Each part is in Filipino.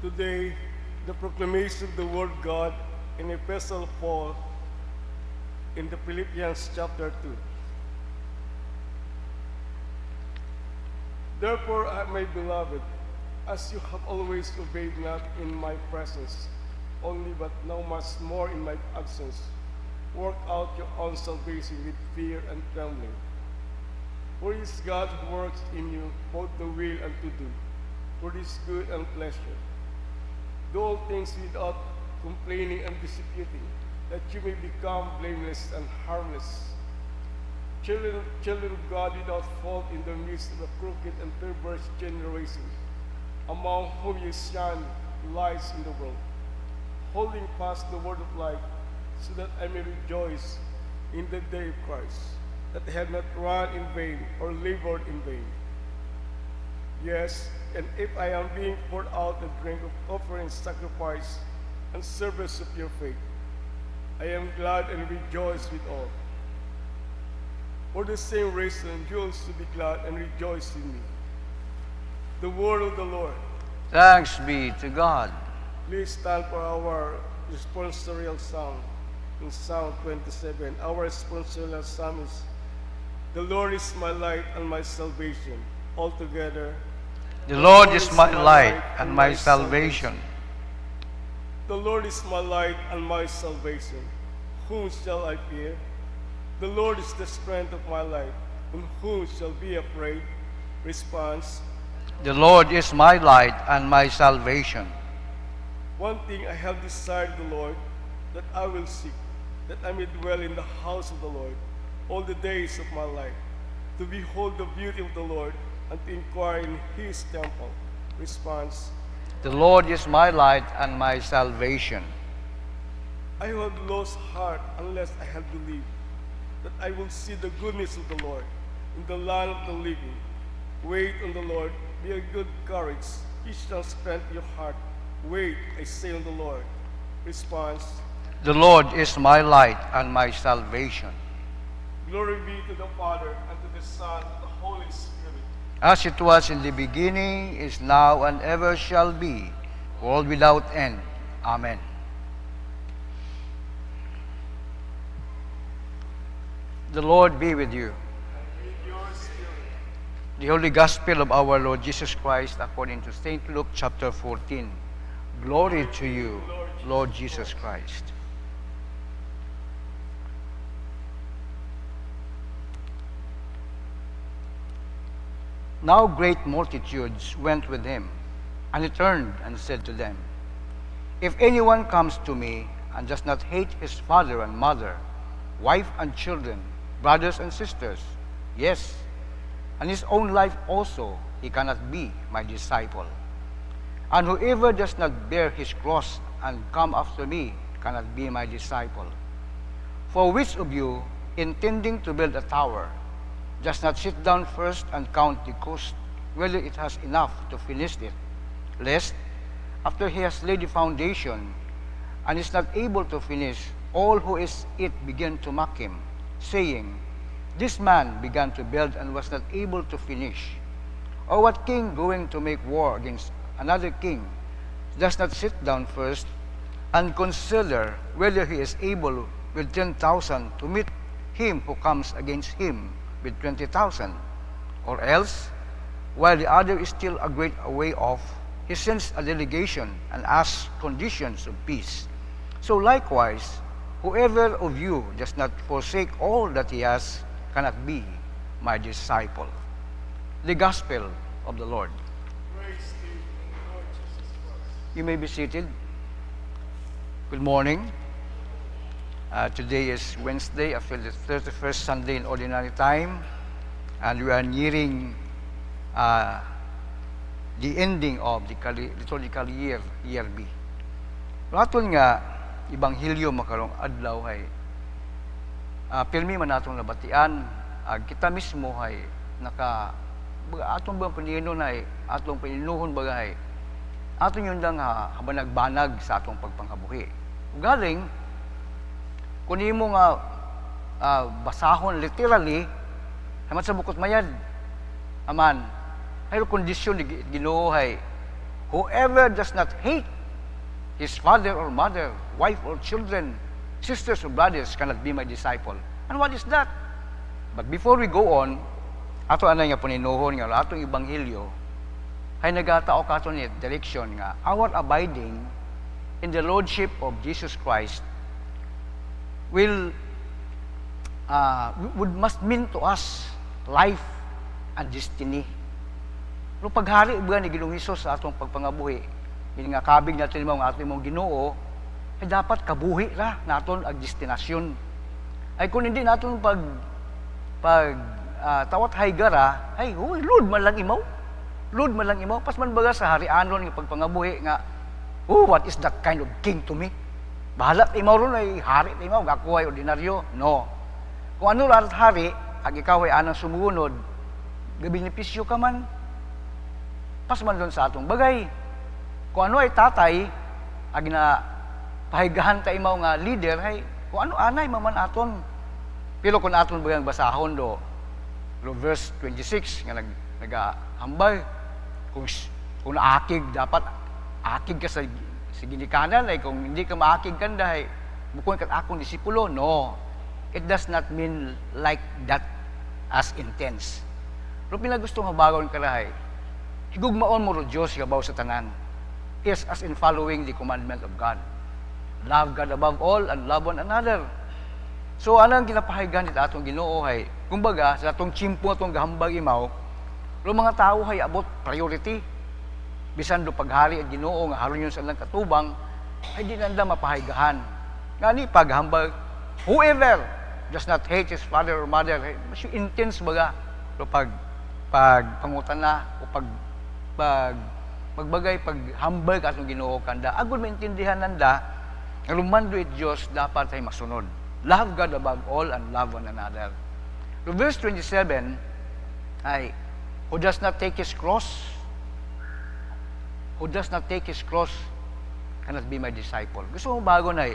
Today, the proclamation of the Word of God in Epistle Paul in the Philippians chapter 2. Therefore, my beloved, as you have always obeyed not in my presence only, but now much more in my absence, work out your own salvation with fear and trembling. For it is God who works in you both the will and to do, for his good and pleasure. Do all things without complaining and disputing, that you may become blameless and harmless. Children of God without fault in the midst of a crooked and perverse generation, among whom you shine lights in the world, holding fast the word of life, so that I may rejoice in the day of Christ, that I have not run in vain or labored in vain. Yes, and if I am being poured out the drink of offering sacrifice and service of your faith, I am glad and rejoice with all. For the same reason, you also be glad and rejoice in me. The word of the Lord. Thanks be to God. Please stand for our responsorial psalm in Psalm 27. Our responsorial psalm is, "The Lord is my light and my salvation. Altogether, The Lord is my light and my salvation. The Lord is my light and my salvation. Whom shall I fear? The Lord is the strength of my life. And whom shall be afraid?" Response: The Lord is my light and my salvation. One thing I have desired the Lord, that I will seek, that I may dwell in the house of the Lord all the days of my life, to behold the beauty of the Lord and to inquire in his temple. Response: The Lord is my light and my salvation. I have lost heart unless I have believed that I will see the goodness of the Lord in the land of the living. Wait on the Lord, be of good courage, he shall strengthen your heart. Wait, I say on the Lord. Response: The Lord is my light and my salvation. Glory be to the Father, and to the Son, and to the Holy Spirit. As it was in the beginning, is now, and ever shall be, world without end. Amen. The Lord be with you. And with your spirit. The Holy Gospel of our Lord Jesus Christ according to St. Luke chapter 14. Glory to you, Lord Jesus Christ. Now great multitudes went with him, and he turned and said to them, If anyone comes to me and does not hate his father and mother, wife and children, brothers and sisters, yes, and his own life also, he cannot be my disciple. And whoever does not bear his cross and come after me cannot be my disciple. For which of you, intending to build a tower, does not sit down first and count the cost, whether it has enough to finish it, lest, after he has laid the foundation, and is not able to finish, all who is it begin to mock him, saying, This man began to build and was not able to finish. Or what king going to make war against another king does not sit down first and consider whether he is able with 10,000 to meet him who comes against him with 20,000? Or else, while the other is still a great way off, he sends a delegation and asks conditions of peace. So likewise, whoever of you does not forsake all that he has cannot be my disciple. The Gospel of the Lord. Praise to you, Lord Jesus Christ. You may be seated. Good morning. Today is Wednesday after the 31st Sunday in Ordinary Time, and we are nearing the ending of the liturgical year, Year B. Raton nga, Ibanghilyo makarong adlaw hay pirmi man natong nabatian, kita mismo hay atong bang paninon ay atong paninuhon bagay atong yun lang habanag-banag sa atong pagpanghabuhi. Galing kung imo nga basahon literally haman sa bukod mayad aman hay kondisyon ni Ginoo hay whoever does not hate his father or mother, wife or children, sisters or brothers cannot be my disciple. And what is that? But before we go on, ato anay nga paninuhon nga atong ebanghelyo ay nagatao kato ni direction nga our abiding in the lordship of Jesus Christ must mean to us life and destiny. Pero paghari ba ni Ginoong Hesus sa atong pagpangabuhi, yun nga kabig natin mo nga atong mong Ginoo, ay dapat kabuhi ra naton ang destinasyon. Ay kung hindi naton tawat haygara, ay Lord man lang imaw. Lord man lang imaw. Pas man baga sa harianon ng pagpangabuhi nga, what is that kind of king to me? Bahalat imaw ron ay hari imaw, ako ay ordinaryo. No. Kung ano lahat hari, ag ikaw ay anang sumuunod, gabinipisyo ka man, pas man doon sa atong bagay. Kung ano ay tatay, ag na pahigahan ta imaw nga leader, ay kung ano anay maman aton. Pero kung aton bagang basahon do verse 26 nga nagahambay, kung naakig dapat akig ka sa ginikanan, ay kung hindi ka maakig kanda ay bukod ka akong disipulo. No, it does not mean like that as intense. Pero pinagusto nga bagon karahay, higugmaon mo ro Diyos gabaw sa tanan, is as in following the commandment of God. Love God above all and love one another. So anang ginapahigan nito atong Ginoo hay, kumbaga sa atong chimpo atong gahambag imaw, pero mga tao hay abot priority. Bisan do paghari at Ginoo nga haron yun sa lang katubang, ay di nanda mapahigahan. Ngani paghambag, whoever does not hate his father or mother, ay mas intense baga. Pero pag pangutan na o pagbagay paghambag atong Ginoo kanda, agud maintindihan nanda ang lumando it Diyos dapat ay masunod. Love God above all and love one another. So verse 27 ay, who does not take his cross cannot be my disciple. Gusto mo bago na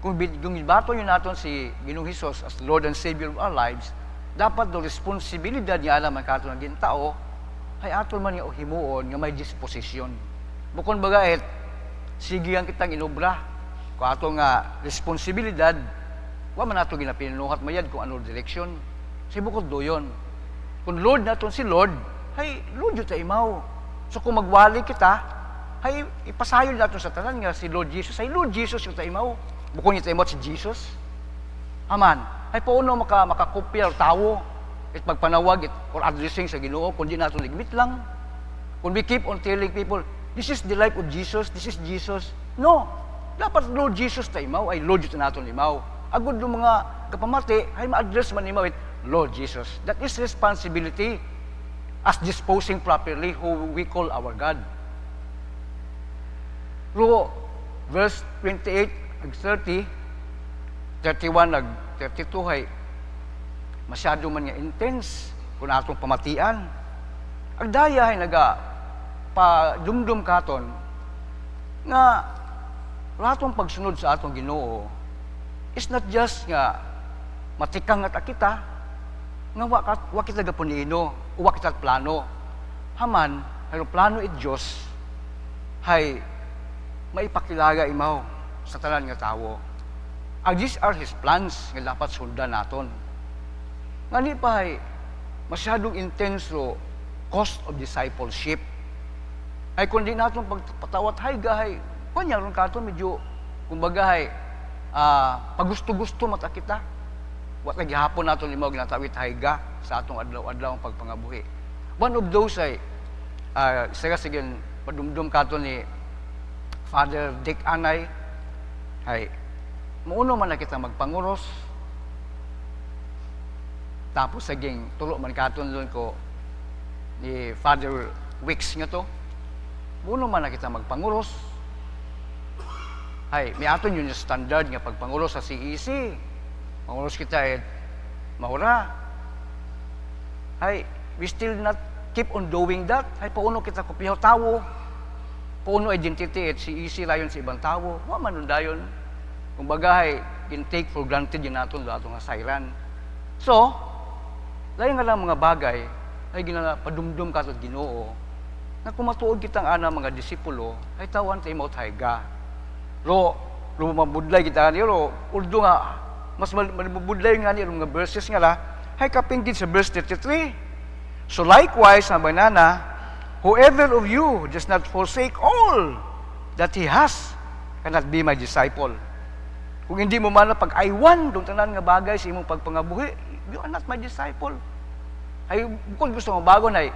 kung ibato nyo natin si Ginoong Hesus as Lord and Savior of our lives, dapat do responsibilidad niya alam ang kato ng gintao, ay aton man yung himuon nga may disposisyon. Bukod baga sige ang kitang inobra, kung ato nga responsibilidad, wa man ato ginapinuhat mayad kung ano direksyon. Si bukod do yun. Kung Lord naton si Lord, ay Lord yun ta imaw. So kung magwali kita, ay ipasayon natin sa tanan nga si Lord Jesus. Ay Lord Jesus yung ta imaw. Bukod niya ta imaw si Jesus. Aman. Ay pauno makakopya o tawo. At pagpanawag or addressing sa Ginoo, kundi natin ligmit lang. Kung we keep on telling people, this is the life of Jesus, this is Jesus. No. Dapat Lord Jesus ta imaw, ay Lord yun natin imaw. Agud ng mga kapamati, ay ma-address man imaw Lord Jesus. That is responsibility as disposing properly who we call our God. Pero, verse 28, 30, 31, 32, ay masyado man nga intense kung atong pamatian. Ang daya ay pa-dumdum katon nga atong pagsunod sa atong Ginoo is not just nga matikang at kita nga wa kita gapunino o wa kita plano. Haman, pero plano it Diyos hay maipakilaga imaw sa tanan nga tawo. And these are His plans nga dapat sundan naton. Ngani pa ay masyadong intenso cost of discipleship. Ay kundi naton pagpatawat hay gahay, kanya ron katon medyo kumbaga hay pagusto-gusto mata kita. Wat lagi hapon naton limaw ginatawit hayga sa atong adlaw-adlaw pagpangabuhi. One of those ay sige padumdum katon ni Father Dick Anay ay muuno man na kita magpanguros. Tapos saging tulo man katon doon ko ni Father Wicks nga to. Muuno man na kita magpanguros. Ay, may aton yun yung standard nga pagpangulos sa CEC. Mangulos kita mahura. Ay, we still not keep on doing that. Ay, pauno kita kopyaw tawo. Pauno identity at CEC rayon sa ibang tawo. Wa man nun dayon. Kung bagay, take for granted yun natin sa atong asayran. So, layo nga lang mga bagay, ay padumdum ka sa Ginoo, na kumatuod kitang ana mga disipulo, ay tawan tayo mo tayga. Ro mabudlay kita ni ro, urdo nga, mas mabudlay nga ni mga verses nga la, ay kapinggit sa verse 33. So likewise, ang banana, whoever of you does not forsake all that he has, cannot be my disciple. Kung hindi mo man pag-aywan, dong tanan nga bagay sa imong pagpangabuhi, you are not my disciple. Ay, kung gusto mo bago na,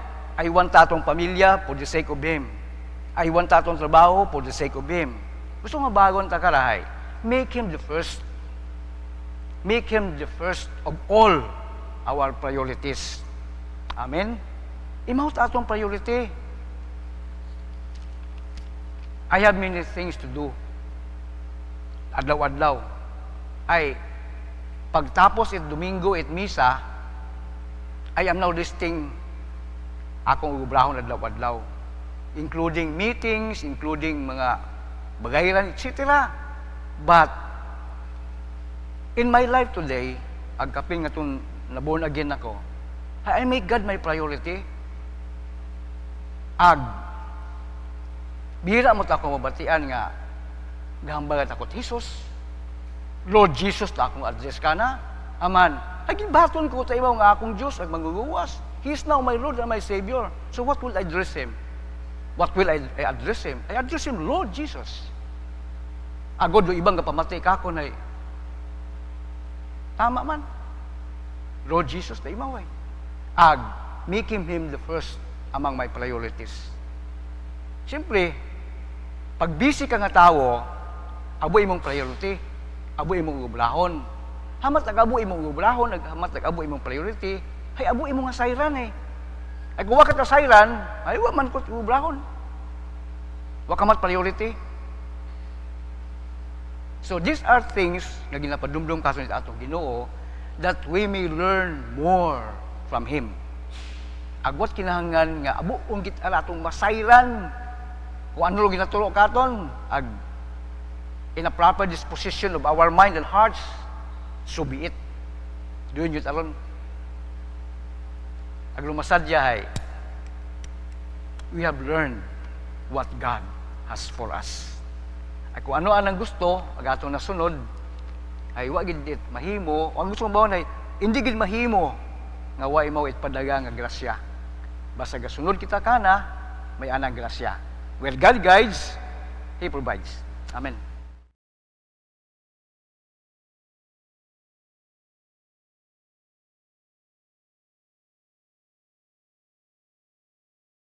I want tatong pamilya for the sake of Him. I want tatong trabaho for the sake of Him. Gusto mo bago na takarahay, make Him the first. Make Him the first of all our priorities. Amen? Imaw tatong priority. I have many things to do. Adlaw-adlaw. Ay, pagtapos Domingo at Misa, I am now listing akong ubrahon adlaw-adlaw, including meetings, including mga bagayran, etc. But, in my life today, agkapin nga itong naborn again ako, I make God my priority. Bihira mo ako mabatian nga, gahambagat ako, Jesus, Lord Jesus, na akong address ka na, aman, ay baton ko tayo nga akong Diyos, at manguguwas. He is now my Lord and my Savior. So what will I address Him? What will I address Him? I address Him, Lord Jesus. Agod do ibang kapamatay ka ako na tama man. Lord Jesus na imaway. Making Him the first among my priorities. Siyempre, pag busy ka nga tao, abo imong priority, abo imong ublahon. Hamat nag-abo imong ublahon, hamat nag-abo imong priority, ay abo imong nga sayran eh. Ay kung wakat na sayran, ay waman ko ublahon. Wakamat priority. So these are things na ginapadumdum kaso nito atong Ginoo that we may learn more from Him. Agwat kinahanglan nga abo unggit ala atong masayran kung ano ginaturo katon in a proper disposition of our mind and hearts, so be it. Doon yun aron. Aglumasadyahay, we have learned what God has for us. Ay kung ano anang gusto, agatong nasunod, ay wag gid mahimo, ang gusto mo ba hindi gid mahimo nga wa imaw itpadaga nga grasya. Basta gasunod kita kana, may anang grasya. Where God guides, He provides. Amen.